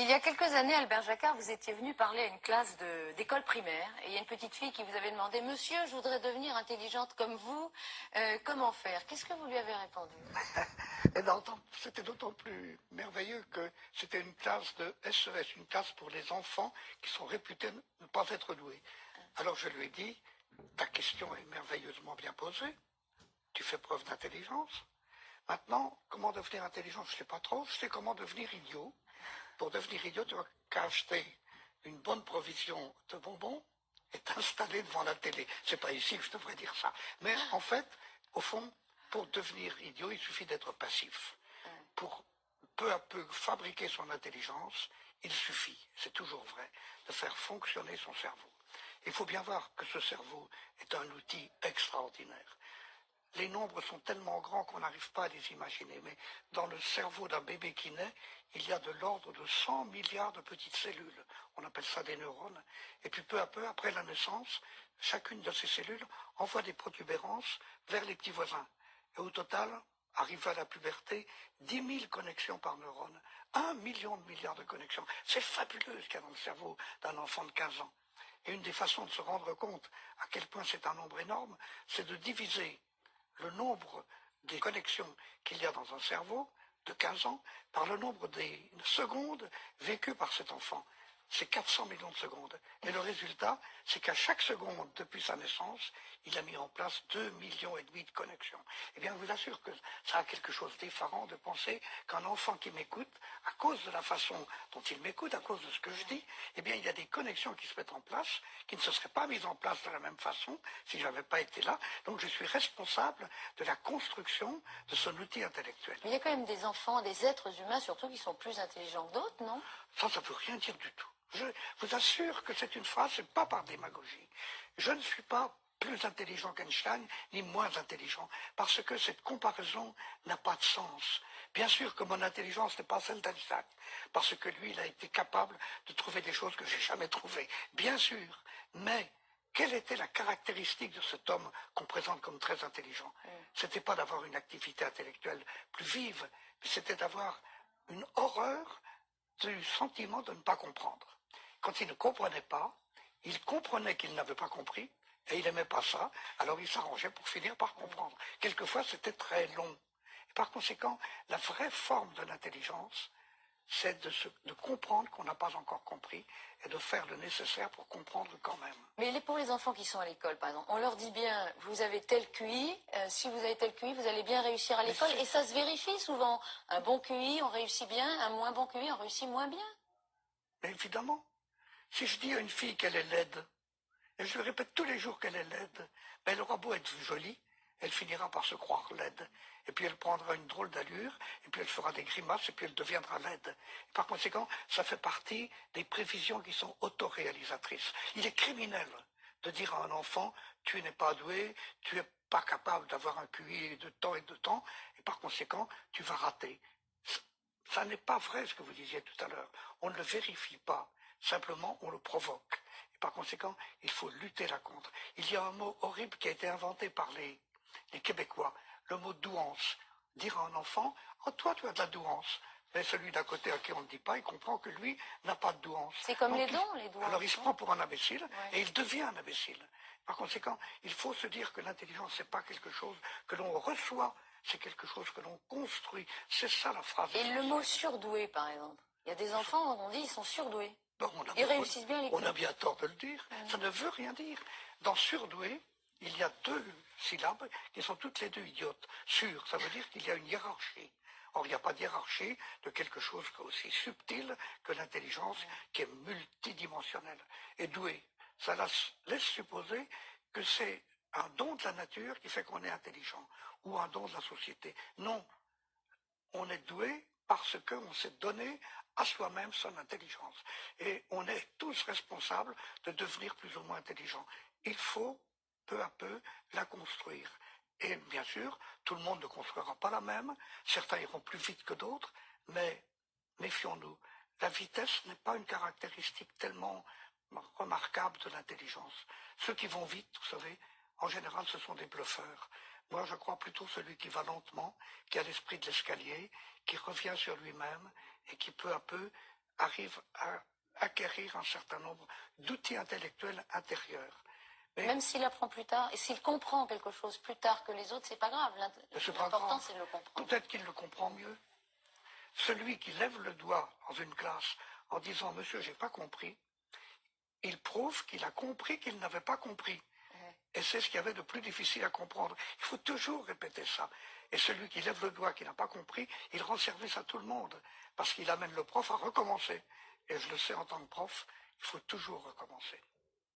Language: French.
Il y a quelques années, Albert Jacquard, vous étiez venu parler à une classe d'école primaire et il y a une petite fille qui vous avait demandé « Monsieur, je voudrais devenir intelligente comme vous, comment faire ?» Qu'est-ce que vous lui avez répondu? C'était d'autant plus merveilleux que c'était une classe de SES, une classe pour les enfants qui sont réputés ne pas être doués. Alors je lui ai dit « Ta question est merveilleusement bien posée, tu fais preuve d'intelligence. Maintenant, comment devenir intelligent, je ne sais pas trop, je sais comment devenir idiot. Pour devenir idiot, tu n'as qu'à acheter une bonne provision de bonbons et t'installer devant la télé. C'est pas ici que je devrais dire ça. Mais en fait, au fond, pour devenir idiot, il suffit d'être passif. Pour peu à peu fabriquer son intelligence, il suffit, c'est toujours vrai, de faire fonctionner son cerveau. Il faut bien voir que ce cerveau est un outil extraordinaire. Les nombres sont tellement grands qu'on n'arrive pas à les imaginer, mais dans le cerveau d'un bébé qui naît, il y a de l'ordre de 100 milliards de petites cellules. On appelle ça des neurones. Et puis peu à peu, après la naissance, chacune de ces cellules envoie des protubérances vers les petits voisins. Et au total, arrivé à la puberté, 10 000 connexions par neurone. 1 million de milliards de connexions. C'est fabuleux ce qu'il y a dans le cerveau d'un enfant de 15 ans. Et une des façons de se rendre compte à quel point c'est un nombre énorme, c'est de diviser le nombre des connexions qu'il y a dans un cerveau de 15 ans par le nombre des secondes vécues par cet enfant. C'est 400 millions de secondes. Et le résultat, c'est qu'à chaque seconde, depuis sa naissance, il a mis en place 2,5 millions de connexions. Eh bien, je vous assure que ça a quelque chose d'effarant de penser qu'un enfant qui m'écoute, à cause de la façon dont il m'écoute, à cause de ce que je dis, eh bien, il y a des connexions qui se mettent en place, qui ne se seraient pas mises en place de la même façon si je n'avais pas été là. Donc, je suis responsable de la construction de son outil intellectuel. Mais il y a quand même des enfants, des êtres humains surtout, qui sont plus intelligents que d'autres, non? Ça ne veut rien dire du tout. Je vous assure que c'est une phrase, c'est pas par démagogie. Je ne suis pas plus intelligent qu'Einstein, ni moins intelligent, parce que cette comparaison n'a pas de sens. Bien sûr que mon intelligence n'est pas celle d'Einstein, parce que lui, il a été capable de trouver des choses que j'ai jamais trouvées. Bien sûr, mais quelle était la caractéristique de cet homme qu'on présente comme très intelligent? C'était pas d'avoir une activité intellectuelle plus vive, mais c'était d'avoir une horreur du sentiment de ne pas comprendre. Quand il ne comprenait pas, il comprenait qu'il n'avait pas compris, et il n'aimait pas ça, alors il s'arrangeait pour finir par comprendre. Quelquefois, c'était très long. Et par conséquent, la vraie forme de l'intelligence, c'est de comprendre qu'on n'a pas encore compris, et de faire le nécessaire pour comprendre quand même. Mais pour les enfants qui sont à l'école, par exemple, on leur dit bien, vous avez tel QI, si vous avez tel QI, vous allez bien réussir à l'école, et ça se vérifie souvent. Un bon QI, on réussit bien, un moins bon QI, on réussit moins bien. Mais évidemment, si je dis à une fille qu'elle est laide, et je lui répète tous les jours qu'elle est laide, mais elle aura beau être jolie, elle finira par se croire laide. Et puis elle prendra une drôle d'allure, et puis elle fera des grimaces, et puis elle deviendra laide. Et par conséquent, ça fait partie des prévisions qui sont autoréalisatrices. Il est criminel de dire à un enfant, tu n'es pas doué, tu n'es pas capable d'avoir un QI de temps et de temps, et par conséquent, tu vas rater. Ça n'est pas vrai ce que vous disiez tout à l'heure. On ne le vérifie pas. Simplement, on le provoque. Et par conséquent, il faut lutter là contre. Il y a un mot horrible qui a été inventé par les Québécois, le mot douance. Dire à un enfant, oh toi tu as de la douance. Mais celui d'à côté à qui on ne dit pas, il comprend que lui n'a pas de douance. C'est comme les dons, les douances. Alors il se prend pour un imbécile, ouais. Et il devient un imbécile. Par conséquent, il faut se dire que l'intelligence, c'est pas quelque chose que l'on reçoit, c'est quelque chose que l'on construit. C'est ça la phrase. Et le mot surdoué, par exemple. Il y a des enfants, on dit, ils sont surdoués. Bon, ils réussissent bien les cours. On a bien tort de le dire. Ça ne veut rien dire. Dans surdoué, il y a 2 syllabes qui sont toutes les 2 idiotes. Sur, ça veut dire qu'il y a une hiérarchie. Or, il n'y a pas de hiérarchie de quelque chose aussi subtil que l'intelligence, qui est multidimensionnelle. Et doué, ça laisse supposer que c'est un don de la nature qui fait qu'on est intelligent, ou un don de la société. Non, on est doué parce qu'on s'est donné à soi-même son intelligence. Et on est tous responsables de devenir plus ou moins intelligents. Il faut, peu à peu, la construire. Et bien sûr, tout le monde ne construira pas la même, certains iront plus vite que d'autres, mais méfions-nous. La vitesse n'est pas une caractéristique tellement remarquable de l'intelligence. Ceux qui vont vite, vous savez, en général, ce sont des bluffeurs. Moi, je crois plutôt celui qui va lentement, qui a l'esprit de l'escalier, qui revient sur lui-même et qui peu à peu arrive à acquérir un certain nombre d'outils intellectuels intérieurs. Mais Même s'il apprend plus tard, et s'il comprend quelque chose plus tard que les autres, c'est pas grave. c'est pas L'important, grave. c'est de le comprendre. Peut-être qu'il le comprend mieux. Celui qui lève le doigt dans une classe en disant « Monsieur, j'ai pas compris », il prouve qu'il a compris qu'il n'avait pas compris. Et c'est ce qu'il y avait de plus difficile à comprendre. Il faut toujours répéter ça. Et celui qui lève le doigt, qui n'a pas compris, il rend service à tout le monde. Parce qu'il amène le prof à recommencer. Et je le sais en tant que prof, il faut toujours recommencer.